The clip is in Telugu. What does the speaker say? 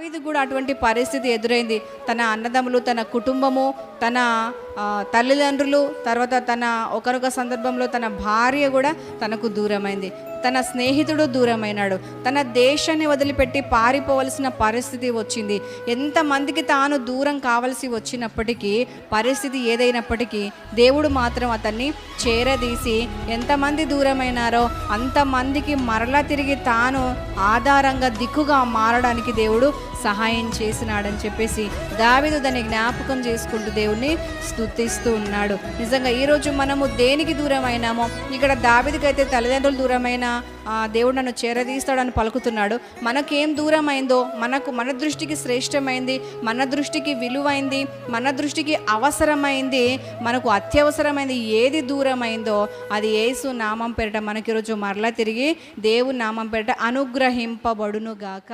దావీదు కూడా అటువంటి పరిస్థితి ఎదురైంది. తన అన్నదమ్ములు, తన కుటుంబము, తన తల్లిదండ్రులు, తర్వాత తన ఒకనొక సందర్భంలో తన భార్య కూడా తనకు దూరమైంది. తన స్నేహితుడు దూరమైనాడు. తన దేశాన్ని వదిలిపెట్టి పారిపోవలసిన పరిస్థితి వచ్చింది. ఎంతమందికి తాను దూరం కావలసి వచ్చినప్పటికీ, పరిస్థితి ఏదైనప్పటికీ దేవుడు మాత్రం అతన్ని చేరదీసి ఎంతమంది దూరమైనారో అంతమందికి మరలా తిరిగి తాను ఆధారంగా దిక్కుగా మారడానికి దేవుడు సహాయం చేసినాడని చెప్పేసి దావీదు దాన్ని జ్ఞాపకం చేసుకుంటూ దేవుణ్ణి స్తుతిస్తూ ఉన్నాడు. నిజంగా ఈరోజు మనము దేనికి దూరం అయినామో, ఇక్కడ దావీదుకైతే తల్లిదండ్రులు దూరమైన దేవుడు నన్ను చేరదీస్తాడని పలుకుతున్నాడు. మనకేం దూరం అయిందో, మన దృష్టికి శ్రేష్టమైంది, మన దృష్టికి విలువైంది, మన దృష్టికి అవసరమైంది, మనకు అత్యవసరమైంది ఏది దూరమైందో అది యేసు నామం పేరిట మనకి ఈరోజు మరలా తిరిగి దేవుని నామం పేరిట అనుగ్రహింపబడును గాక.